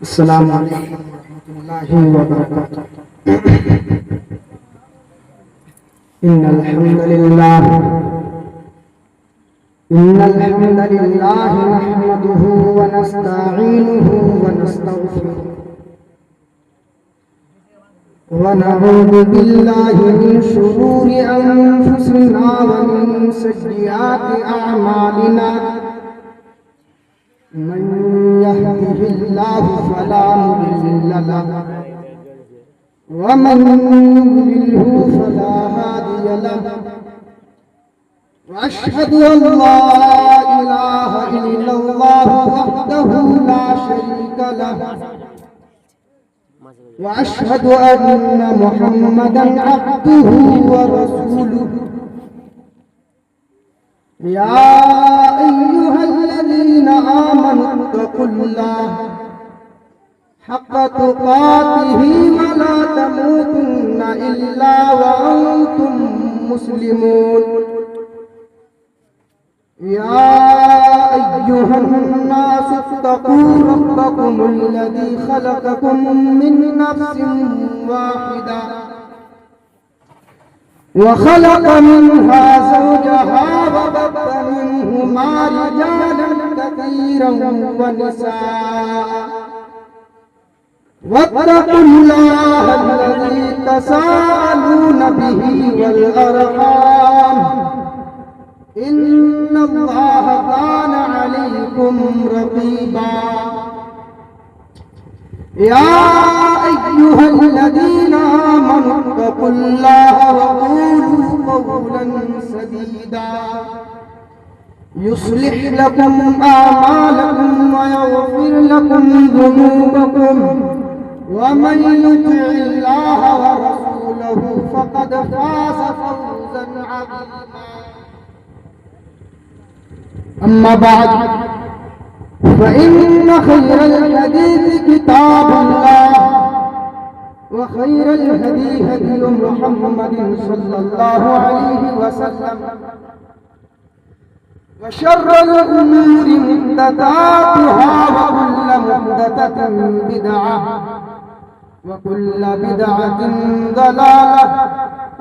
अस्सलामु अलैकुम वरहमतुल्लाहि वबरकातुहू। इन्नल हम्दुलिल्लाह नहमदुहू व नस्तईनुहु व नस्तगफिरुह व नऊज़ु बिल्लाहि मिन शुरूरि अनफुसिना व मिन सय्यिआति अअमालिना। मन यहदिहिल्लाहु फला मुदिल्ल लहु व मन युद्लिल्हु फला हादिय लहु। व अशहदु अल्ला इलाहा इल्लल्लाहु वहदहु ला शरीका लहु व अशहदु अन्न मुहम्मदन अब्दुहु व रसूलुहु। या अय्युहल्लज़ीना आमनुत्तक़ुल्लाह हक़्क़ तुक़ातिही व ला तमूतुन्ना इल्ला व अंतुम मुस्लिमून। या अय्युहन्नासु इत्तक़ू रब्बकुमुल्लज़ी ख़लक़कुम मिन नफ्सिन वाहिदा वख़लक़ मिन्हा ज़ौजहा वबस्स मिन्हुमा रिजालन कसीरन व निसाअ वत्तक़ुल्लाह अल्लज़ी तसाअलून बिही वल अर्हाम इन्नल्लाह कान अलैकुम रक़ीबा। या अय्युहल्लज़ीना आमनुत्तक़ुल्लाह व क़ूलू क़ौलन सदीदा युस्लिह लकुम आमालकुम व यग़फिर लकुम ज़ुनूबकुम व मन युति'िल्लाह व रसूलहु फ़क़द फ़ाज़ फ़ौज़न अज़ीमा। अम्मा बाद फ़इन्न खैरल हदीस किताबुल्लाह व खैरल हदी हदी मुहम्मदिन सल्लल्लाहु अलैहि वसल्लम व शर्रल उमूरि मुहदसातुहा व कुल्लु मुहदसतिन बिदअह व कुल्लु बिदअतिन ज़लालह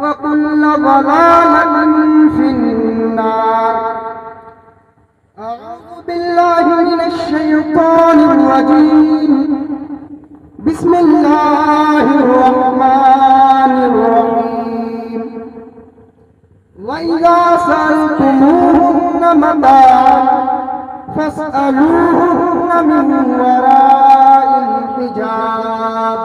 व कुल्लु ज़लालतिन फिन्नार। अऊज़ु बिल्लाहि मिनश शैतानिर रजीम। बिस्मिल्लाहिर रहमानिर रहीम। व इज़ा सअल्तुमूहुन्ना मताअन फस्अलूहुन्ना मिन वराइल हिजाब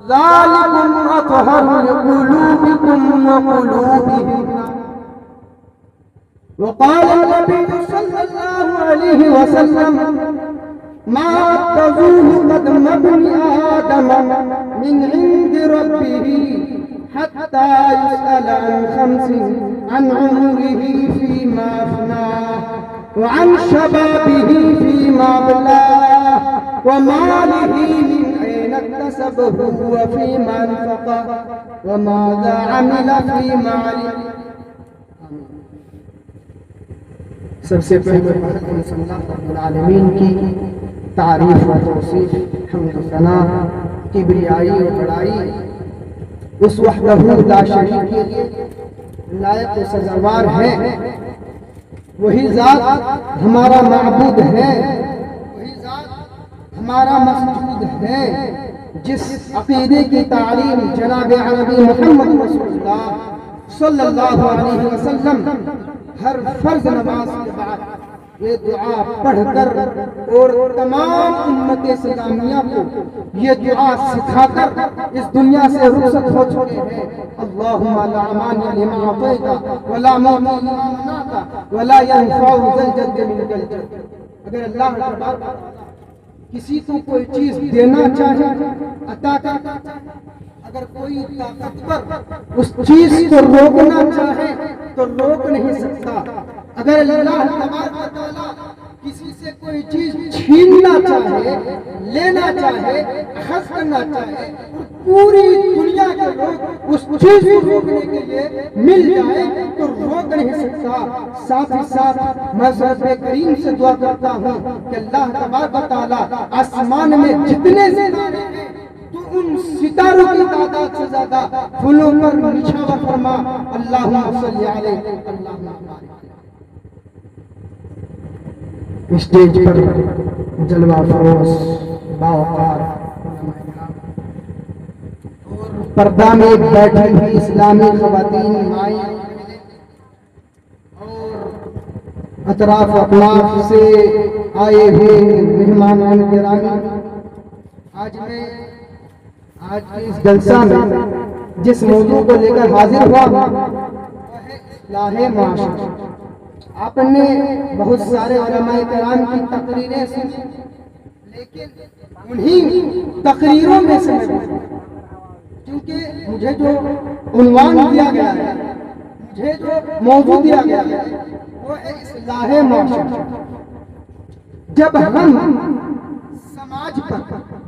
ज़ालिकुम अत्हरु लिक़ुलूबिकुम व क़ुलूबिहिम। वक़ाल नबी सल्लल्लाहु अलैहि वसल्लम मा तज़ूलु क़दम इब्नि आदम मिन इंदि रब्बिही हत्ता युसअल अन खम्सिन अन उम्रिही फ़ीमा अफ़नाह व अन शबाबिही फ़ीमा अबलाह व मालिही मिन ऐन इक्तसबहु व फ़ीमा अनफ़क़ह व माज़ा अमिल फ़ीमा अलिम। सबसे पहले रब्बुल आलमीन की तारीफ व तौसीफ हम्द सना किबरियाई और बड़ाई उस वहदहू ला शरीक के लिए लायक व सज़ावार है। वही ज़ात हमारा माबूद है, वही ज़ात हमारा मसजूद है। जिस अक़ीदे की तालीम जनाब अरबी मोहम्मद रसूलुल्लाह सल्लल्लाहु अलैहि वसल्लम हर फर्ज नमाज के बाद ये दुआ पढ़कर और तमाम उम्मत इस्लामिया को ये दुआ सिखाकर इस दुनिया से रुखसत हो चुके हैं। अल्लाहुम्मा ला मानिअ लिमा अतैता व ला मुअति लिमा मनाता व ला यनफ़उ ज़ल जद्दि मिनकल जद्द। अगर अल्लाह तबारक किसी को कोई चीज देना चाहे, अता करना चाहे, अगर कोई ताकतवर उस चीज को रोकना चाहे तो रोक नहीं सकता। अगर अल्लाह तबारक व तआला किसी से कोई चीज छीनना चाहे, लेना चाहे, अखज़ करना चाहे, पूरी दुनिया के लोग उस चीज को रोकने के लिए मिल जाए तो रोक नहीं सकता। साथ ही साथ मैं रब्बे करीम से दुआ करता हूँ कि अल्लाह तबारक व तआला आसमान में जितने सितारे हैं तो उन सितारों की तादाद से ज्यादा फूलों पर निछावर फरमा। अल्लाहुम्मा सल्ली अलैहि अल्लाहुम्मा बारिक। स्टेज पर जलवा फरोश बावकार पर्दा में बैठी हुई इस्लामी ख़वातीन माई और अतराफ अतराफ से आए हुए मेहमान गिरामी, आज के इस जलसा में जिस मौजू को लेकर हाजिर हुआ वह है इस्लाहे माशरा। आपने बहुत सारे उलमाए किराम की तकरीरें सुनी, लेकिन उन्हीं तकरीरों में से क्योंकि मुझे जो उन्वान दिया गया है, मुझे जो मौजू दिया गया है वो है इस्लाहे माशरा। जब हम समाज पर,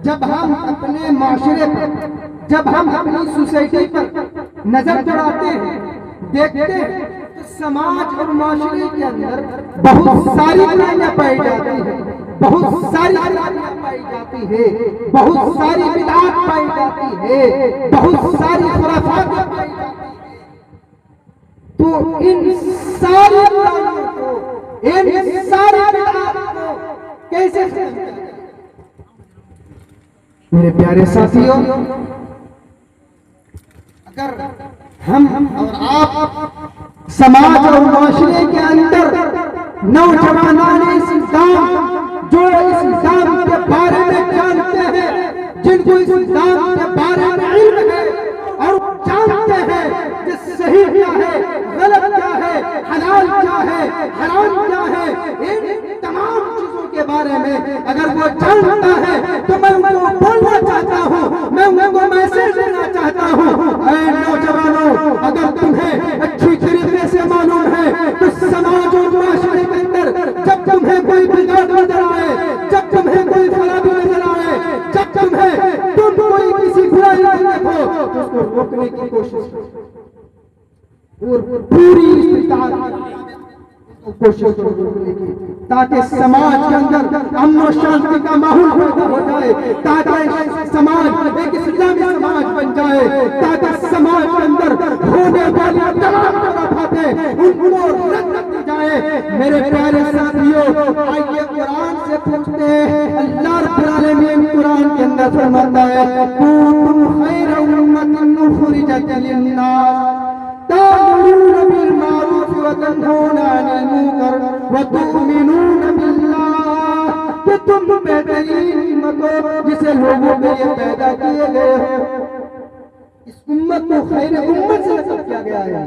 जब हम अपने माशरे पर, जब हम अपनी सोसाइटी पर नजर दौड़ाते हैं, देखते हैं तो समाज और माशरे के अंदर बहुत सारी बुराइयां पाई जाती हैं, बहुत सारी खराबियां पाई जाती है, बहुत सारी बिदअत पाई जाती है, बहुत सारी खुराफात पाई जाती है। तो इन सारी बुराइयों को, इन सारी बिदअत को कैसे खत्म करें? मेरे प्यारे साथियों, अगर हम और आप समाज और माशरे के अंदर नौजवान इस्लाम जो इस्लाम के बारे में जानते हैं, जिनको इस्लाम के बारे में इल्म है और जानते हैं कि सही क्या है, गलत क्या है, हलाल क्या है, हराम क्या है, इन तमाम चीजों के बारे में अगर वो जानता है तो मैं उनको बोलना चाहता हूँ, मैं उनको मैसेज देना चाहता हूँ, ऐ नौजवानों, अगर तुम्हें अच्छी तरीके से मालूम है तो समाज और माशरे के अंदर जब तुम्हें कोई बिगाड़ नजर आए, जब तुम्हें कोई खराबी नजर आए, जब तुम कोई किसी बुराई को देखो तो उसको रोकने की कोशिश करो और पूरी कोशिश करो ताकि समाज के अंदर अमन और शांति का माहौल हो जाए, ताकि समाज एक इस्लामी समाज बन जाए, ताकि समाज के अंदर होने वाली तमाम खराबातें उनको रद्द की जाए। मेरे प्यारे साथियों, आइए कुरान से पूछते हैं। अल्लाह रब्बुल आलमीन कुरान के अंदर फरमाता है, कुंतुम खैरा उम्मतिन उखरिजत लिन्नास तामुरूना बिल मारूफ व तनहूना अनिल मुनकर व तु'मिनूना बिल्लाह, कि तुम बेहतरीन उम्मत हो जिसे लोगों के लिए पैदा किए गए हो। इस उम्मत को खैर उम्मत से नस्ब किया गया है,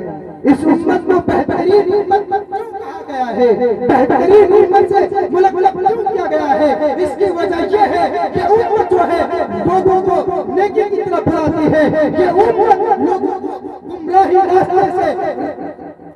इस उम्मत को बेहतरीन उम्मत क्यों कहा गया है, बेहतरीन उम्मत से मुलक़्क़ब क्यों किया गया है? इसकी वजह यह है कि उम्मत जो है लोगों को नेकी की तरफ बुलाती है, ये उम्मत लोगों को गुमराही रास्ते से,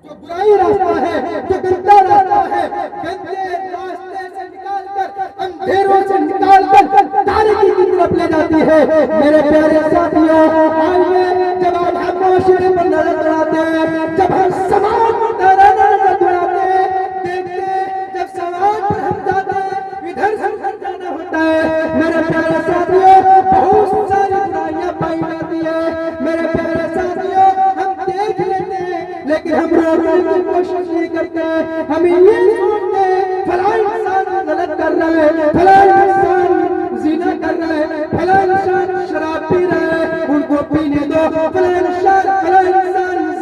जो बुराई रास्ता है, जो गंदा रास्ता है, गंदे रास्ते से निकालकर, अंधेरों से निकालकर तारीकी की तरफ ले जाती है। मेरे प्यारे साथियों, आइए जब हम माशरे पर नजर दौड़ाते हैं, जब हम समाज पर नजर दौड़ाते हैं, देखते हैं जब समाज पर हम जाते हैं, इधर से उधर जाना होता है। मेरे प्यारे साथियों, बहुत सारी बुराइयां पाई जाती है। मेरे प्यारे साथियों, हम देख लेते हैं लेकिन हम रोकने की कोशिश नहीं करते। हम ये सोचते हैं फलां इंसान गलत कर रहा है, फलां इंसान ज़िना कर रहा है, फलां इंसान शराब पी रहा है, उनको पीने दो। फलां इंसान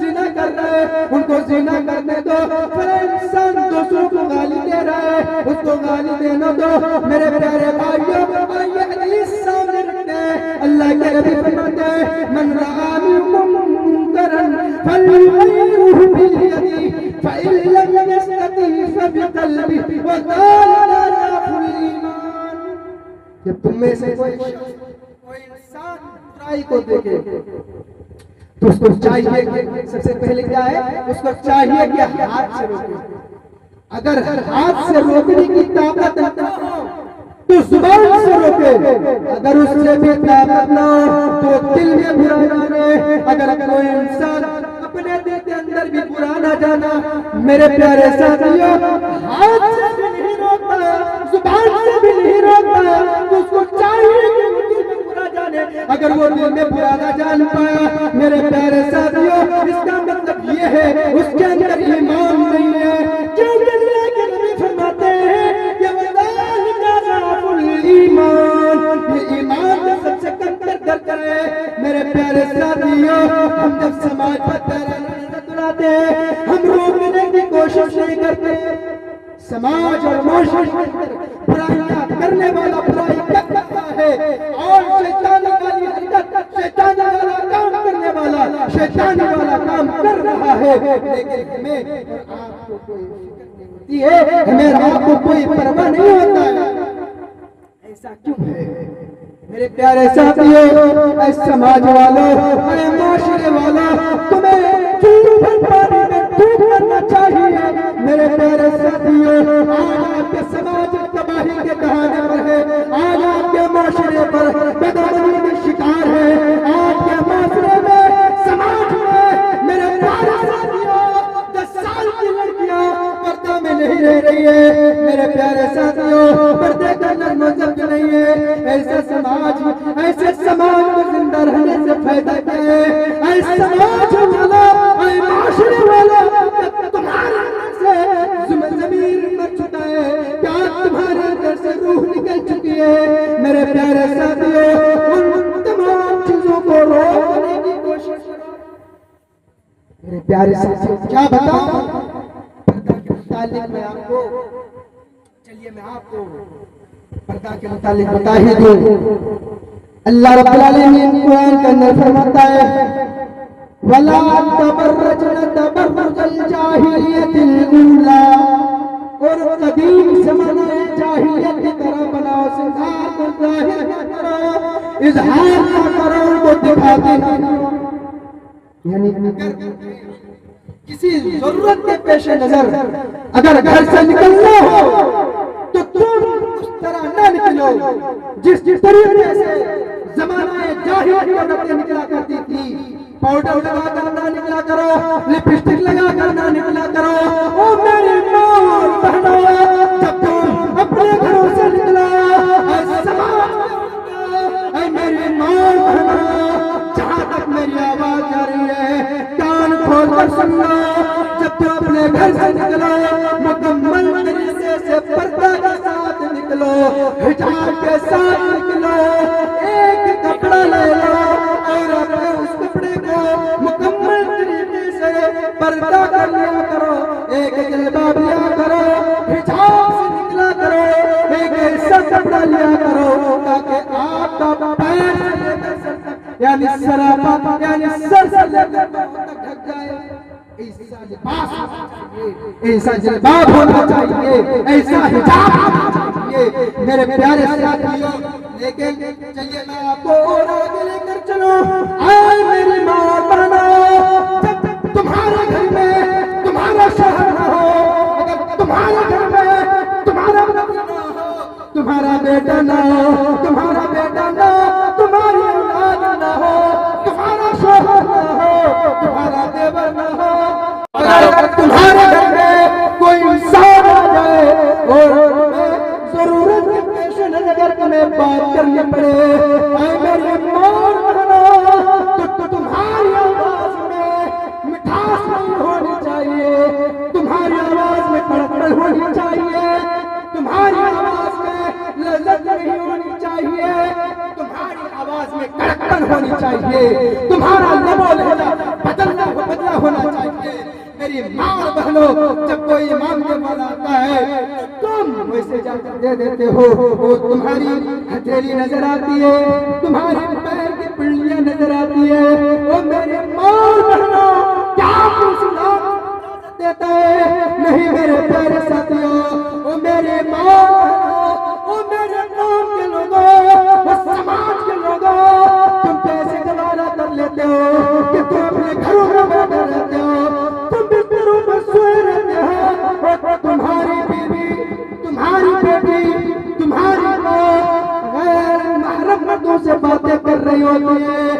ज़िना कर रहा है, उनको ज़िना करने दो। फलां इंसान दूसरों को गाली दे रहा है, उसको गाली देने दो। मेरे प्यारे भाइयों, आइए हदीस सामने रखते हैं। अल्लाह के नबी फरमाते हैं, मन रआ मिनकुम मुनकरन फलयुग़य्यिरहु बियदिही फ़इन लम यस्तति फ़बिक़ल्बिही व ज़ालिका अज़अफ़ुल ईमान। जब तुम में से कोई इंसान बुराई को देखे तो उसको चाहिए कि सबसे पहले क्या है, उसको चाहिए कि हाथ से रोके। अगर हाथ से रोकने की ताकत न हो तो जुबान से रोके, अगर उससे भी ताकत न हो तो दिल में बुरा जाने। अगर कोई इंसान अपने दिल के अंदर भी बुरा ना जाना, मेरे प्यारे साथियों, हाथ से भी नहीं रोकता, जुबान से भी नहीं रोकता, तो उसको चाहिए कि वो दिल में बुरा जाने। अगर वो दिल में बुरा ना जान पाया, मेरे प्यारे साथियों, इसका मतलब ये है उसके अंदर ईमान नहीं है। क्योंकि अल्लाह के नबी फरमाते हैं कि ईमान, ये ईमान का सबसे कमतर दर्जा है। मेरे प्यारे साथियों, हम जब समाज पर तुलाते हैं, हम रोकने की कोशिश नहीं करते। समाज और माशरे के अंदर बुराइयां करने वाला बुराई कर रहा है और शैतानी वाली हरकत, शैतानी वाला काम करने वाला शैतानी वाला काम कर रहा है, लेकिन हमें आपको कोई फिक्र नहीं होती है, हमें आपको कोई परवाह नहीं होता है। ऐसा क्यों है मेरे प्यारे साथियों? ऐ समाज वालों, ऐ माशरे वालों, तुम्हें चूर भर पानी में डूब करना चाहिए। मेरे प्यारे साथियों, आज आपके समाज तबाही के दहाने पर है, आज आपके माशरे पर बदअमनी के शिकार है, आपके माशरे में समाज में मेरे प्यारे साथियों 10 साल की लड़कियां पर्दा में नहीं रह रही है। मेरे प्यारे साथियों, पर्दे का नजर नहीं है। ऐसे समाज को जिंदा रहने से फायदा क्या है? ऐसे समाज वाला, ऐ माशरे वाला, तुम्हारे अंदर से ज़मीर मर चुका है, प्यार तुम्हारे अंदर से रूह निकल चुकी है। मेरे प्यारे साथियों, उन तमाम चीजों को रोकने की कोशिश करो। मेरे प्यारे साथियों, क्या बताऊं पर्दा के मुतालिक मैं आपको, चलिए मैं आपको पर्दा के मुतालिक बता ही दूं। अल्लाह रब्बुल आलमीन कुरान के अंदर फरमाता है, वला तबर्रजना तबर्रुजल जाहिलियतिल ऊला, और कदीम ज़माना जाहिलियत की तरह बनाओ, सिंगार को जाहिर न करो, इजहार न करो, उनको दिखाते न करो। यानी किसी जरूरत के पेश नजर अगर घर से निकलना हो तो तुम उस तरह न निकलो जिस तरीके से ज़माना जाहिलियत की औरतें निकला करती थी। पाउडर लगा कर ना निकला करो, लिपस्टिक लगा कर ना निकला करो। ओ मेरी माँ और बहनों, जब तुम अपने घरों से निकला, ऐ मेरी माँ और बहनों, जहाँ तक मेरी आवाज जा रही है कान खोल कर सुनना। जब तुम अपने घर से निकलो, मुकम्मल तरीके से पर्दा के साथ निकलो, हिजाब के साथ निकलो। एक कपड़ा ले लो और अपने उस कपड़े को मुकम्मल तरीके से पर्दा कर लिया करो, एक जलबाब लिया करो, हिजाब से निकला करो, एक ऐसा कपड़ा लिया करो ताकि आपका पैर से लेकर सर तक, यानी सरापा, यानी सर से लेकर पैर तक ढक जाए। ऐसा लिबास होना चाहिए, ऐसा जलबाब होना चाहिए, ऐसा हिजाब होना चाहिए। मेरे प्यारे साथियों, लेकिन चलिए मैं आपको और आगे लेकर चलूं। आए मेरी माँ और बहनों, जब तुम्हारे घर में तुम्हारा शोहर न हो, अगर तुम्हारे घर में तुम्हारा पति न हो, तुम्हारा बेटा न हो, तुम्हारा बेटा न हो, तुम्हारी औलाद न हो, तुम्हारा शोहर न हो, तुम्हारा देवर न हो, अगर तुम्हारे घर में कोई इंसान आ जाए और जरूरत के पेश नजर तुम्हें बात करनी पड़े, ऐ मेरी माँ और बहनों, तो तुम्हारी आवाज में मिठास नहीं होनी चाहिए, तुम्हारी आवाज में कड़कड़ होनी चाहिए, तुम्हारी आवाज में लज्जत नहीं होनी चाहिए, तुम्हारी आवाज में कड़कड़ होनी चाहिए, तुम्हारा लबो लहजा बदला होना चाहिए। मेरी माँ और बहनों, जब कोई मांगने वाला आता है तो तुम वैसे जाकर दे देते हो, वो तुम्हारी हथेली नजर आती है, तुम्हारे पैर की पिंडलियां नजर आती है। वो मेरी माँ और बहनों, क्या इस्लाम देता है? नहीं मेरे प्यारे साथियों, वो मेरे माँ और बहनों, वो मेरे गांव के लोगों, वो समाज के लोगों, तुम पैसे गवारा कर लेते हो कि तुम अपने घरों में बैठे रहते हो, तुम बिस्तरों पर सोए रहते हो और तुम्हारी होती है।